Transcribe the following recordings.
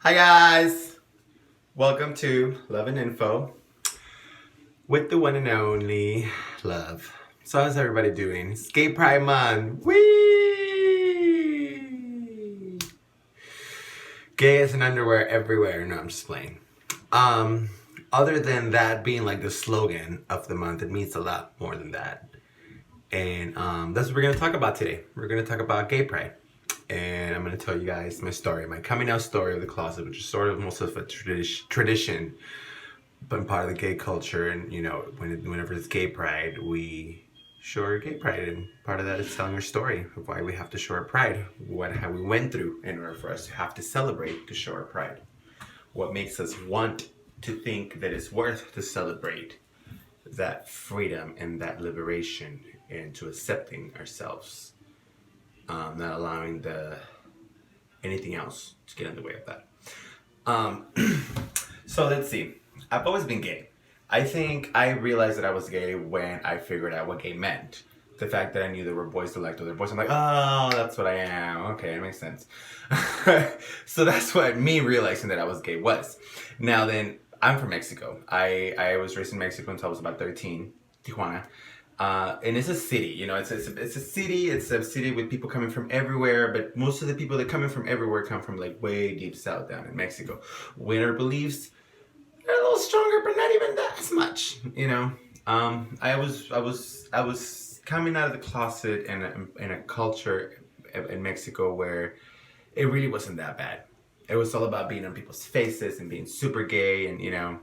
Hi guys! Welcome to Love and Info with the one and only Love. So how's everybody doing? It's Gay Pride Month! Whee! Gay as in underwear everywhere. No, I'm just playing. Other than that being like the slogan of the month, it means a lot more than that. And that's what we're gonna talk about today. We're gonna talk about Gay Pride. And I'm going to tell you guys my story, my coming out story of the closet, which is sort of almost of a tradition, but part of the gay culture. And you know, whenever it's Gay Pride, we show our Gay Pride, and part of that is telling our story of why we have to show our pride, how we went through in order for us to have to celebrate to show our pride, what makes us want to think that it's worth to celebrate that freedom and that liberation, and to accepting ourselves. Not allowing anything else to get in the way of that. So let's see. I've always been gay. I think I realized that I was gay when I figured out what gay meant. The fact that I knew there were boys that liked other boys. I'm like, oh, that's what I am. Okay, it makes sense. So that's what me realizing that I was gay was. Now then, I'm from Mexico. I was raised in Mexico until I was about 13, Tijuana. And it's a city, you know, it's a city with people coming from everywhere, but most of the people that come in from everywhere come from like way deep south down in Mexico. Winter beliefs are a little stronger, but not even that as much, you know. I was coming out of the closet in a culture in Mexico where it really wasn't that bad. It was all about being on people's faces and being super gay, and you know.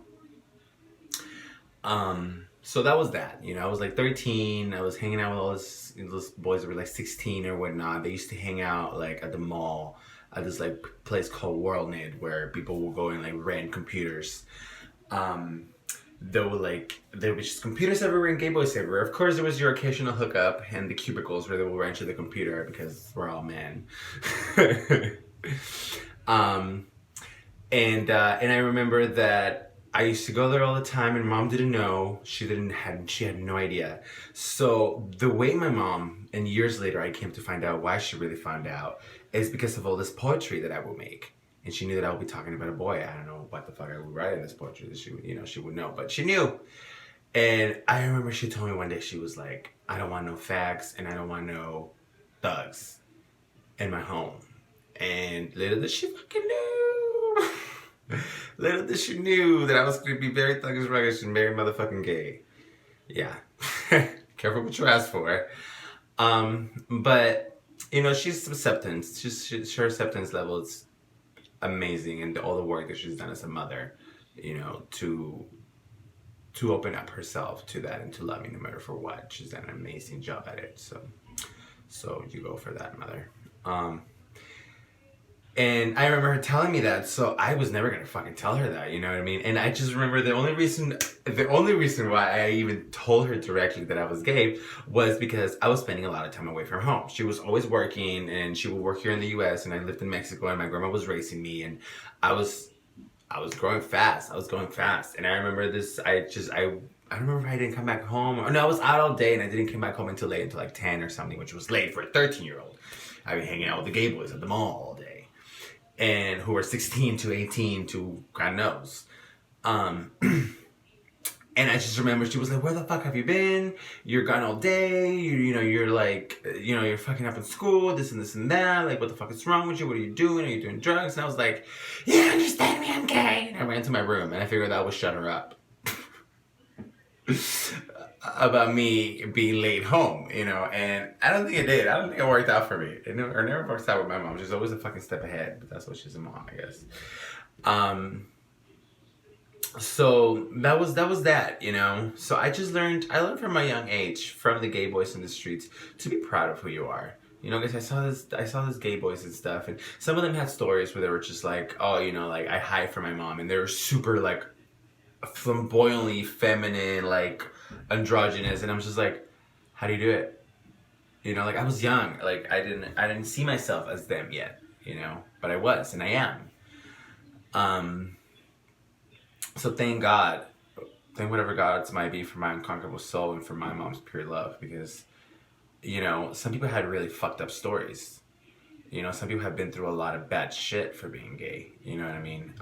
So that was that, you know, I was like 13, I was hanging out with all those boys that were like 16 or whatnot. They used to hang out like at the mall at this like place called WorldNet where people will go and like rent computers. There were just computers everywhere and gay boys everywhere. Of course, there was your occasional hookup and the cubicles where they will rent you the computer because we're all men. And I remember that I used to go there all the time, and mom didn't know. She had no idea. So the way my mom, and years later I came to find out why she really found out, is because of all this poetry that I would make. And she knew that I would be talking about a boy. I don't know what the fuck I would write in this poetry that she would, you know, she would know, but she knew. And I remember she told me one day, she was like, I don't want no fags and I don't want no thugs in my home. And little did she fucking know. Little did she knew that I was going to be very thuggish, ruggish, and very motherfucking gay. Yeah. Careful what you ask for. But, you know, she's acceptance. Her acceptance level is amazing, and all the work that she's done as a mother, you know, to open up herself to that and to love me no matter for what. She's done an amazing job at it. So you go for that, mother. And I remember her telling me that, so I was never gonna fucking tell her that, you know what I mean? And I just remember the only reason why I even told her directly that I was gay was because I was spending a lot of time away from home. She was always working, and she would work here in the US, and I lived in Mexico, and my grandma was raising me, and I was growing fast. I was going fast. And I remember this, I don't remember if I didn't come back home. No, I was out all day, and I didn't come back home until late, until like 10 or something, which was late for a 13-year-old. I'd be hanging out with the gay boys at the mall all day. And who were 16 to 18 to God knows. And I just remember she was like, where the fuck have you been? You're gone all day. You're like, you're fucking up in school, this and that. Like, what the fuck is wrong with you? What are you doing? Are you doing drugs? And I was like, you don't understand me, I'm gay. And I ran to my room, and I figured that would shut her up. About me being late home, you know, and I don't think it did. I don't think it worked out for me. It never works out with my mom. She's always a fucking step ahead, but that's what she's a mom, I guess. So that was that, you know. So I learned from my young age, from the gay boys in the streets, to be proud of who you are. You know, because I saw this gay boys and stuff, and some of them had stories where they were just like, oh, you know, like I hide from my mom, and they were super like flamboyantly feminine, like androgynous, and I'm just like, how do you do it? You know, like I was young, like I didn't see myself as them yet, you know, but I was, and I am. So thank God, thank whatever gods might be for my unconquerable soul and for my mom's pure love, because, you know, some people had really fucked up stories. You know, some people have been through a lot of bad shit for being gay. You know what I mean?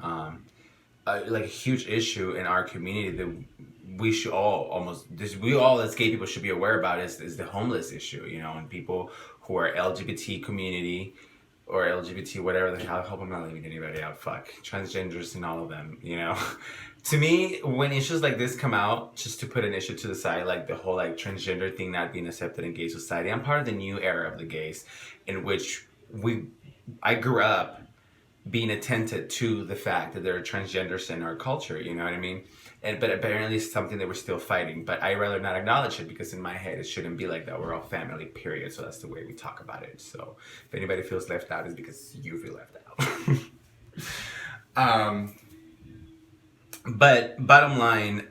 Like a huge issue in our community that we should we all as gay people should be aware about is the homeless issue. You know, and people who are LGBT community or LGBT, whatever the hell. I hope I'm not leaving anybody out. Fuck. Transgenders and all of them, you know. To me, when issues like this come out, just to put an issue to the side, like the whole like transgender thing not being accepted in gay society, I'm part of the new era of the gays, in which I grew up being attentive to the fact that there are transgenders in our culture, you know what I mean? But apparently it's something that we're still fighting, but I rather not acknowledge it because in my head it shouldn't be like that. We're all family, period. So that's the way we talk about it. So if anybody feels left out, it's because you feel left out. But bottom line,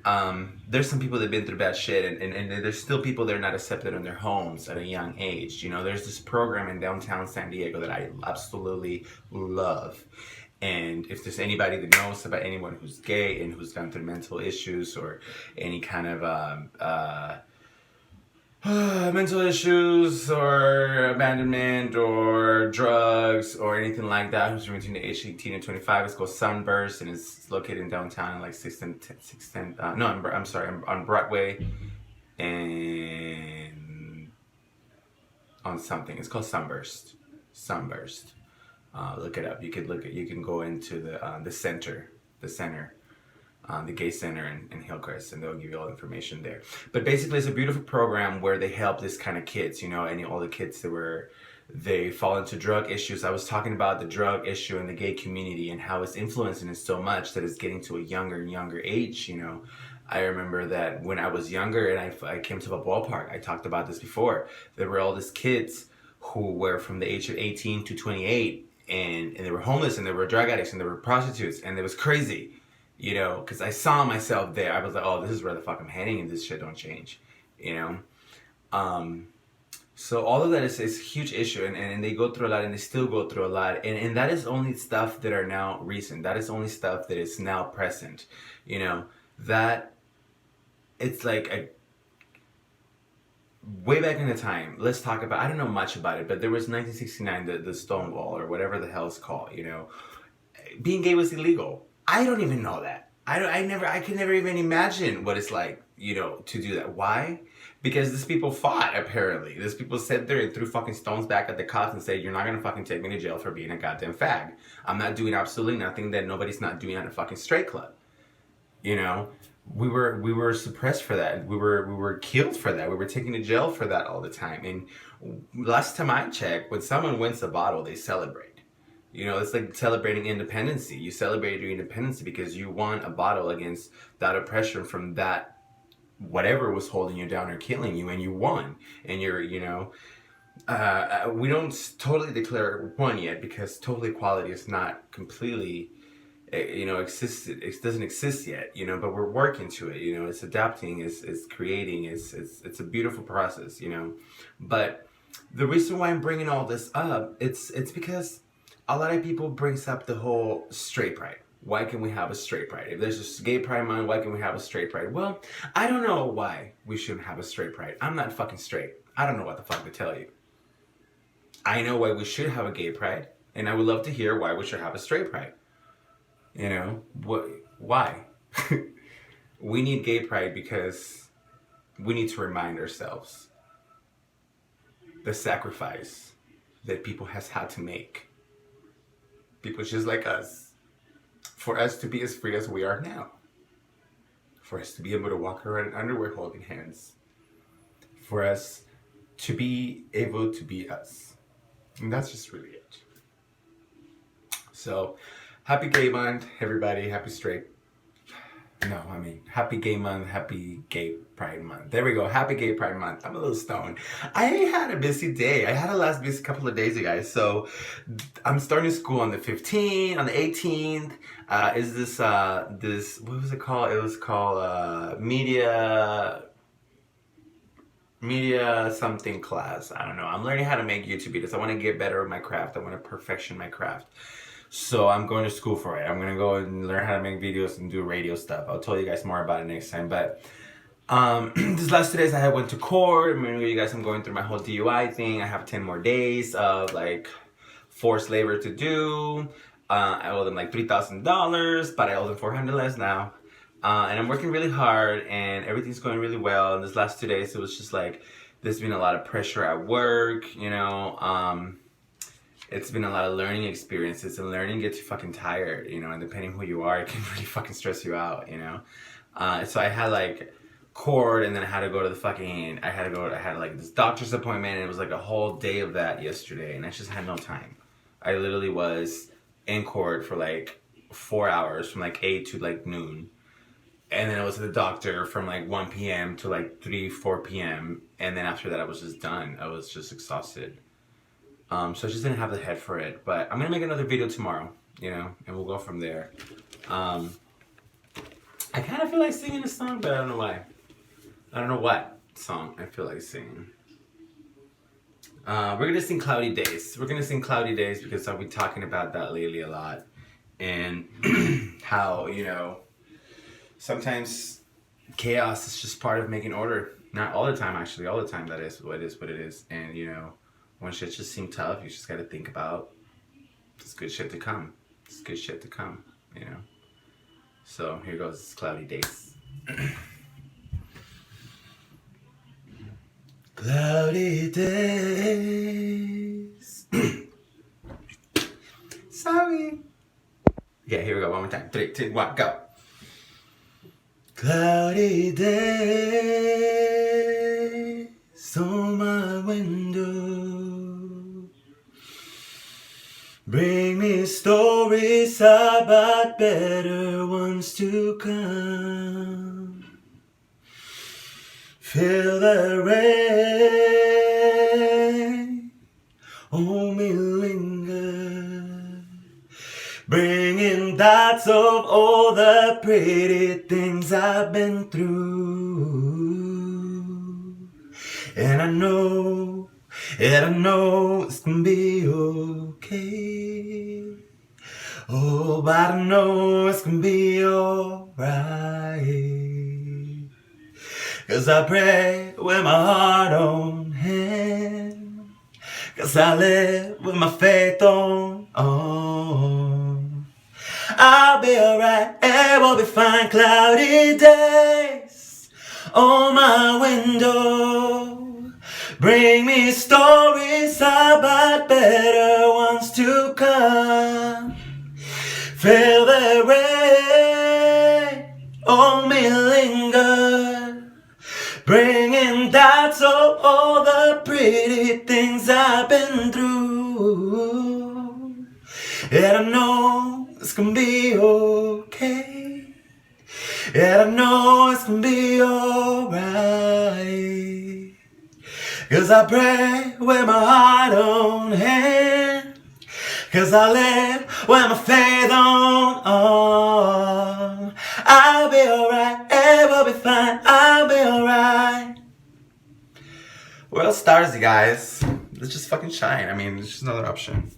there's some people that have been through bad shit, and there's still people that are not accepted in their homes at a young age. You know, there's this program in downtown San Diego that I absolutely love. And if there's anybody that knows about anyone who's gay and who's gone through mental issues or any kind of mental issues or abandonment or drugs or anything like that, who's between the age 18 and 25, it's called Sunburst, and it's located in downtown, like on Broadway and on something. It's called Sunburst. Look it up. You can go into the center, the gay center in Hillcrest, and they'll give you all the information there. But basically, it's a beautiful program where they help this kind of kids, you know, all the kids they fall into drug issues. I was talking about the drug issue in the gay community and how it's influencing it so much that it's getting to a younger and younger age, you know. I remember that when I was younger and I came to a ballpark, I talked about this before, there were all these kids who were from the age of 18 to 28, and they were homeless, and they were drug addicts, and they were prostitutes, and it was crazy. You know, because I saw myself there. I was like, oh, this is where the fuck I'm heading, and this shit don't change, you know? So all of that is a huge issue, and they go through a lot, and they still go through a lot, and that is only stuff that are now recent. That is only stuff that is now present, you know? That, it's like way back in the time, let's talk about, I don't know much about it, but there was 1969, the Stonewall, or whatever the hell it's called, you know? Being gay was illegal. I don't even know that. I could never even imagine what it's like, you know, to do that. Why? Because these people fought, apparently. These people sat there and threw fucking stones back at the cops and said, you're not gonna fucking take me to jail for being a goddamn fag. I'm not doing absolutely nothing that nobody's not doing at a fucking straight club. You know? We were suppressed for that. We were killed for that. We were taken to jail for that all the time. And last time I checked, when someone wins a bottle, they celebrate. You know, it's like celebrating independence. You celebrate your independence because you won a battle against that oppression from that whatever was holding you down or killing you, and you won. And you're, you know, we don't totally declare one yet because total equality is not completely, you know, it doesn't exist yet, you know, but we're working to it, you know, it's adapting, it's creating, it's a beautiful process, you know. But the reason why I'm bringing all this up, it's because a lot of people brings up the whole straight pride. Why can we have a straight pride? If there's a gay pride month, why can we have a straight pride? Well, I don't know why we shouldn't have a straight pride. I'm not fucking straight. I don't know what the fuck to tell you. I know why we should have a gay pride, and I would love to hear why we should have a straight pride. You know, why? We need gay pride because we need to remind ourselves the sacrifice that people has had to make. People just like us, for us to be as free as we are now, for us to be able to walk around in underwear holding hands, for us to be able to be us. And that's just really it. So, happy gay month, everybody. Happy straight. No, I mean, happy gay month, happy gay pride month. There we go, happy gay pride month. I'm a little stoned. I had a busy day. I had a last busy couple of days, you guys. So I'm starting school on the 15th, on the 18th. Is this, what was it called? It was called media something class. I don't know. I'm learning how to make YouTube videos. I want to get better at my craft. I want to perfection my craft. So I'm going to school for it. I'm going to go and learn how to make videos and do radio stuff. I'll tell you guys more about it next time. But these last 2 days I went to court. I'm going to you guys, I'm going through my whole DUI thing. I have 10 more days of like forced labor to do. I owe them like $3,000, but I owe them $400 less now. And I'm working really hard, and everything's going really well. And this last 2 days, it was just like, there's been a lot of pressure at work, you know. It's been a lot of learning experiences, and learning gets you fucking tired, you know, and depending who you are, it can really fucking stress you out, you know. So I had like court, and then I had to go to the fucking, I had like this doctor's appointment, and it was like a whole day of that yesterday, and I just had no time. I literally was in court for like 4 hours, from like 8 to like noon. And then I was at the doctor from like 1 p.m. to like 4 p.m. And then after that, I was just done. I was just exhausted. So I just didn't have the head for it. But I'm going to make another video tomorrow, you know, and we'll go from there. I kind of feel like singing a song, but I don't know why. I don't know what song I feel like singing. We're going to sing Cloudy Days. We're going to sing Cloudy Days because I've been talking about that lately a lot. And how, you know, sometimes chaos is just part of making order. Not all the time, actually. All the time, that is what it is. And, you know, when shit just seems tough, you just got to think about this good shit to come. This good shit to come, you know. So, here goes. It's Cloudy Days. Cloudy days. Sorry. Yeah, here we go. One more time. 3, 2, 1, go. Cloudy days on my window bring me stories about better ones to come. Feel the rain on me linger, bringing thoughts of all the pretty things I've been through. And I know it's gonna be okay. Oh, but I know it's gonna be alright. 'Cause I pray with my heart on hand, 'cause I live with my faith on. I'll be alright, it will be fine. Cloudy days on my window bring me stories about better ones to come. Feel the rain on me linger, bringing thoughts of all the pretty things I've been through. And I know it's gonna be okay. And I know it's gonna be alright. 'Cause I pray with my heart on hand, 'cause I live with my faith on. I'll be alright, it will be fine, I'll be alright. Well, stars, you guys. Let's just fucking shine. I mean, there's just another option.